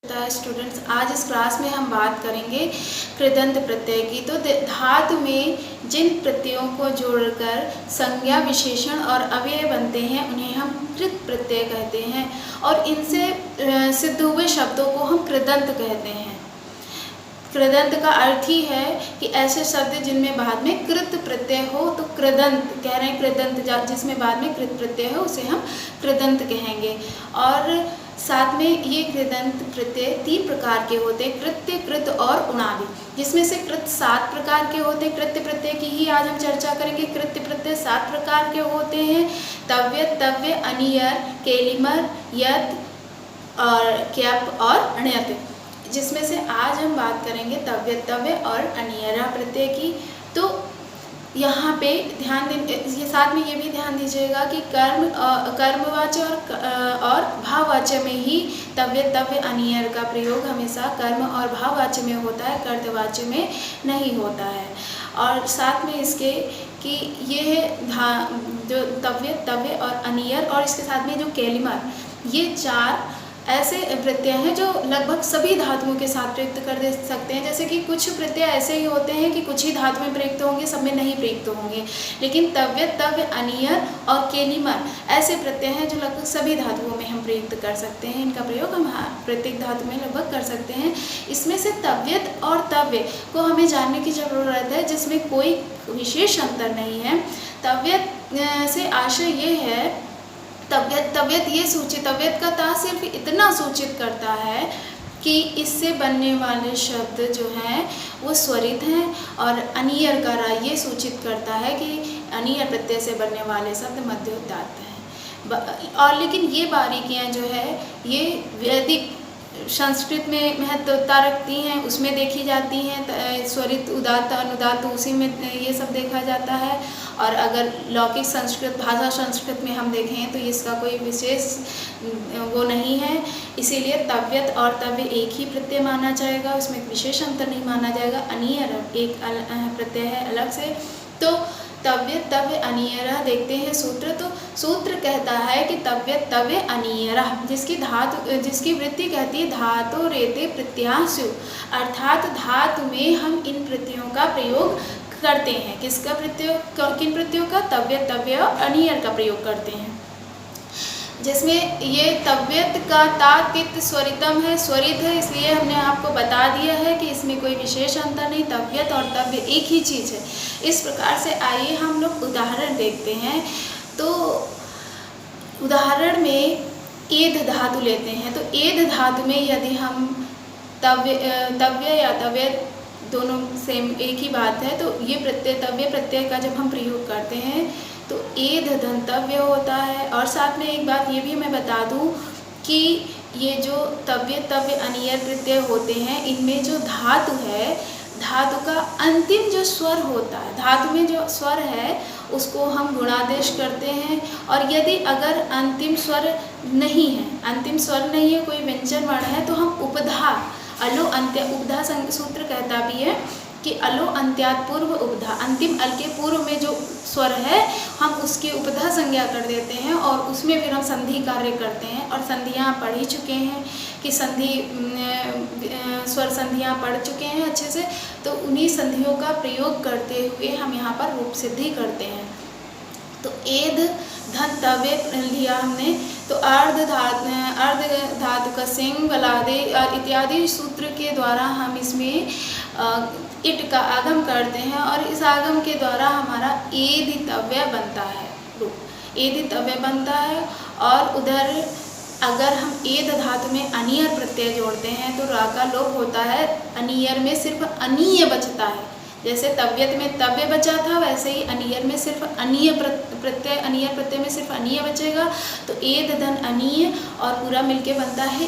Students, आज इस class में हम बात करेंगे कृदंत प्रत्यय की। तो धातु में जिन प्रत्ययों को जोड़कर संज्ञा, विशेषण और अव्यय बनते हैं उन्हें हम कृत प्रत्यय कहते हैं और इनसे सिद्ध हुए शब्दों को हम कृदंत कहते हैं। कृदंत का अर्थ ही है कि ऐसे शब्द जिनमें बाद में कृत प्रत्यय हो, तो कृदंत कह रहे हैं। कृदंत जिसमें बाद में कृत प्रत्यय हो उसे हम कृदंत कहेंगे। और साथ में ये कृदंत प्रत्यय 3 प्रकार के होते हैं, कृत्य, कृत और उणादि। जिसमें से कृत 7 प्रकार के होते हैं। कृत्य प्रत्यय की ही आज हम चर्चा करेंगे। कृत्य प्रत्यय 7 प्रकार के होते हैं, तव्य, तव्य, अनियर, केलिमर, यत और क्यप और अण्यत। जिसमें से आज हम बात करेंगे तव्य, तव्य और अनियरा प्रत्यय की। तो यहाँ पे ध्यान ये साथ में ये भी ध्यान दीजिएगा कि कर्मवाच्य और भाववाच्य में ही तव्य, तव्य, अनियर का प्रयोग हमेशा कर्म और भाववाच्य में होता है, कर्तवाच्य में नहीं होता है। और साथ में इसके कि ये है जो तव्य, तव्य और अनियर और इसके साथ में जो केलिमर, ये 4 ऐसे प्रत्यय हैं जो लगभग सभी धातुओं के साथ प्रयुक्त कर दे सकते हैं। जैसे कि कुछ प्रत्यय ऐसे ही होते हैं कि कुछ ही धातु में प्रयुक्त होंगे, सब में नहीं प्रयुक्त होंगे। लेकिन तव्य, तव्य, अनियर और केलिमर ऐसे प्रत्यय हैं जो लगभग सभी धातुओं में हम प्रयुक्त कर सकते हैं। इनका प्रयोग हम प्रत्येक धातु में लगभग कर सकते हैं। इसमें से तव्यत और तव्य को हमें जानने की ज़रूरत है, जिसमें कोई विशेष अंतर नहीं है। तव्यत से आशय ये है, तव्यत ये सूचित, तव्यत का ता सिर्फ इतना सूचित करता है कि इससे बनने वाले शब्द जो हैं वो स्वरित हैं, और अनियर का रा ये सूचित करता है कि अनियर प्रत्यय से बनने वाले शब्द मध्योदात्त हैं। और लेकिन ये बारीकियां जो है ये वैदिक संस्कृत में महत्वता रखती हैं, उसमें देखी जाती हैं। स्वरित, उदात्त, अनुदात्त उसी में ये सब देखा जाता है। और अगर लौकिक संस्कृत, भाषा संस्कृत में हम देखें तो इसका कोई विशेष वो नहीं है। इसीलिए तव्यत और तव्य एक ही प्रत्यय माना जाएगा, उसमें विशेष अंतर नहीं माना जाएगा। अनियर एक प्रत्यय है अलग से। तो तव्य, तव्य, अनियरा देखते हैं सूत्र। तो सूत्र कहता है कि तव्य, तव्य, अनियरा, जिसकी वृत्ति कहती है धातु रेते प्रत्याशु, अर्थात धातु में हम इन प्रत्ययों का प्रयोग करते हैं। किसका प्रत्यय, किन प्रत्ययों का? तव्य, तव्य और अनियर का प्रयोग करते हैं। जिसमें ये तव्यत का ता तित स्वरितम है, स्वरित है, इसलिए हमने आपको बता दिया है कि इसमें कोई विशेष अंतर नहीं, तव्यत और तव्य एक ही चीज़ है। इस प्रकार से आइए हम लोग उदाहरण देखते हैं। तो उदाहरण में एध धातु लेते हैं। तो एध धातु में यदि हम तव्य या तव्य दोनों सेम एक ही बात है, तो ये प्रत्यय तव्य प्रत्यय का जब हम प्रयोग करते हैं तो एध धंतव्य होता है। और साथ में एक बात ये भी मैं बता दूं कि ये जो तव्य, तव्य, अनियर प्रत्यय होते हैं, इनमें जो धातु है, धातु का अंतिम जो स्वर होता है, धातु में जो स्वर है उसको हम गुणादेश करते हैं। और यदि अगर अंतिम स्वर नहीं है, कोई व्यंजन वर्ण है, तो हम उपधा, अलो अंत्य, उपधा सूत्र कहता भी है कि अलो अंत्यात पूर्व उपधा, अंतिम अल के पूर्व में जो स्वर है हम उसकी उपधा संज्ञा कर देते हैं और उसमें फिर हम संधि कार्य करते हैं। और संधियाँ पढ़ ही चुके हैं कि स्वर संधियाँ पढ़ चुके हैं अच्छे से। तो उन्हीं संधियों का प्रयोग करते हुए हम यहाँ पर रूप सिद्धि करते हैं। तो एध धन तव्य लिया हमने। तो अर्ध धातु का सिंह, बलादे इत्यादि सूत्र के द्वारा हम इसमें इट का आगम करते हैं और इस आगम के द्वारा हमारा एधितव्य बनता है, रूप एधितव्य बनता है। और उधर अगर हम एध धातु में अनियर प्रत्यय जोड़ते हैं तो रा का लोप होता है, अनियर में सिर्फ अनीय बचता है। जैसे तव्यत में तव्य बचा था, वैसे ही अनियर में सिर्फ अनियर प्रत्यय में सिर्फ अनिय बचेगा। तो एध धन अनिय और पूरा मिलके बनता है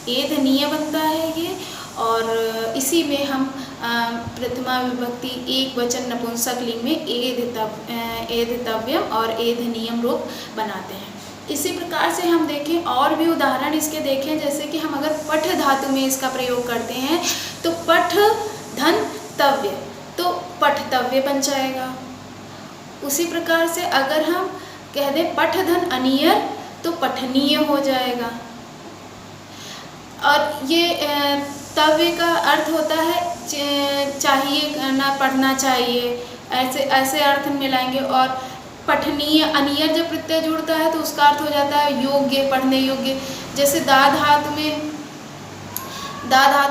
एधनीय बनता है ये। और इसी में हम प्रथमा विभक्ति एक वचन नपुंसक लिंग में एधितव्यम और एधनीयम रूप बनाते हैं। इसी प्रकार से हम देखें और भी उदाहरण इसके देखें। जैसे कि हम अगर पठ धातु में इसका प्रयोग करते हैं तो पठ धन तव्य, तो पठतव्य बन जाएगा। उसी प्रकार से अगर हम कह दें पठ धन अनियर तो पठनीय हो जाएगा। और ये तव्य का अर्थ होता है चाहिए करना, पढ़ना चाहिए, ऐसे ऐसे अर्थ मिलाएंगे। और पठनीय, अनियर जब प्रत्यय जुड़ता है तो उसका अर्थ हो जाता है योग्य, पढ़ने योग्य। जैसे दा धातु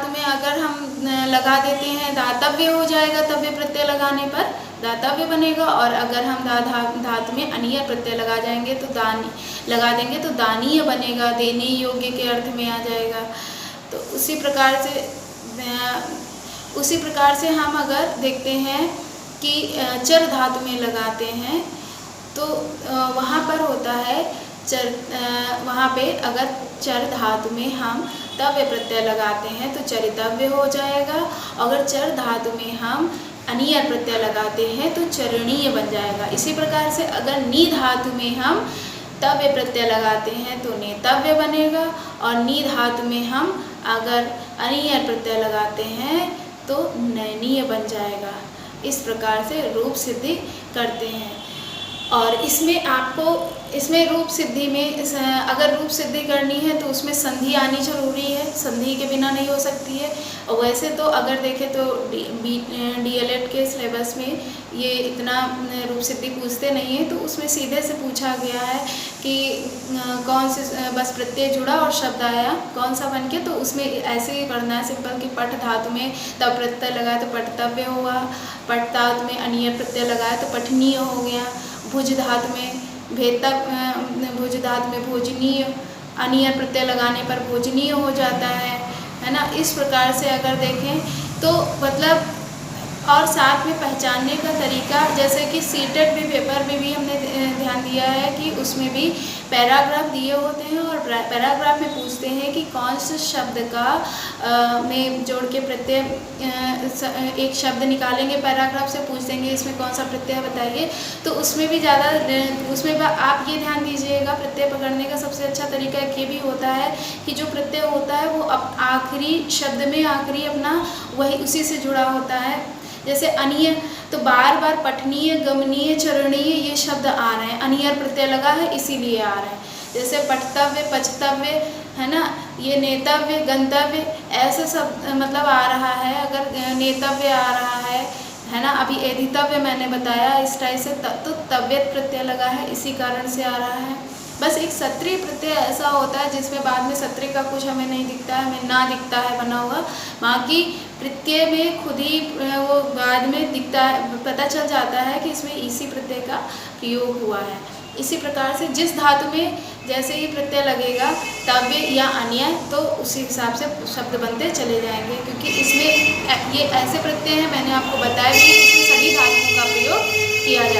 में अगर हम लगा देते हैं दातव्य हो जाएगा, तव्य प्रत्यय लगाने पर दातव्य बनेगा। और अगर हम धातु में अनियर प्रत्यय लगा जाएंगे तो लगा देंगे तो दानीय बनेगा, देने योग्य के अर्थ में आ जाएगा। तो उसी प्रकार से हम अगर देखते हैं कि चर धातु में लगाते हैं तो वहाँ पर होता है वहाँ पे अगर चर धातु में हम तव्य प्रत्यय लगाते हैं तो चरितव्य हो जाएगा। अगर चर धातु में हम अनियर प्रत्यय लगाते हैं तो चरणीय बन जाएगा। इसी प्रकार से अगर नी धातु में हम तव्य प्रत्यय लगाते हैं तो नेतव्य बनेगा। और नी धातु में हम अगर अनियर प्रत्यय लगाते हैं तो नयनीय बन जाएगा। इस प्रकार से रूप सिद्धि करते हैं। और इसमें रूप सिद्धि में अगर रूप सिद्धि करनी है तो उसमें संधि आनी जरूरी है, संधि के बिना नहीं हो सकती है। और वैसे तो अगर देखें तो DLED के सिलेबस में ये इतना रूप सिद्धि पूछते नहीं है, तो उसमें सीधे से पूछा गया है कि कौन से बस प्रत्यय जुड़ा और शब्द आया कौन सा बन के, तो उसमें ऐसे ही पढ़ना है सिंपल कि पठ धातु में तब प्रत्यय लगाए तो पठतव्य हुआ, पठ धातु में अनियर प्रत्यय लगाए तो पठनीय हो गया, भुज धातु में भोजनीय, अनियर प्रत्यय लगाने पर भोजनीय हो जाता है ना। इस प्रकार से अगर देखें तो मतलब, और साथ में पहचानने का तरीका, जैसे कि सीटेट भी पेपर में भी हमने ध्यान दिया है कि उसमें भी पैराग्राफ दिए होते हैं और पैराग्राफ में पूछते हैं कि कौन से शब्द का में जोड़ के प्रत्यय एक शब्द निकालेंगे, पैराग्राफ से पूछ देंगे इसमें कौन सा प्रत्यय बताइए। तो उसमें भी उसमें आप ये ध्यान दीजिएगा, प्रत्यय पकड़ने का सबसे अच्छा तरीका एक ये भी होता है कि जो प्रत्यय होता है वो आखिरी शब्द में आखिरी अपना वही उसी से जुड़ा होता है। जैसे अनियर तो बार बार पठनीय, गमनीय, चरणीय ये शब्द आ रहे हैं, अनियर प्रत्यय लगा है इसीलिए आ रहे हैं। जैसे पठतव्य, पचतव्य है ना, ये नेतव्य, गंतव्य ऐसे सब मतलब आ रहा है। अगर नेतव्य आ रहा है ना, अभी एधितव्य मैंने बताया इस टाइप से, तो तव्यत प्रत्यय लगा है इसी कारण से आ रहा है। बस एक सत्रीय प्रत्यय ऐसा होता है जिसमें बाद में सत्रीय का कुछ हमें नहीं दिखता है, हमें ना दिखता है बना हुआ, बाकी प्रत्यय में खुद ही वो बाद में दिखता है, पता चल जाता है कि इसमें इसी प्रत्यय का प्रयोग हुआ है। इसी प्रकार से जिस धातु में जैसे ही प्रत्यय लगेगा तव्य या अन्य, तो उसी हिसाब से शब्द बनते चले जाएंगे, क्योंकि इसमें ये ऐसे प्रत्यय हैं मैंने आपको बताया भी, इसमें सभी धातुओं का प्रयोग किया जाता है।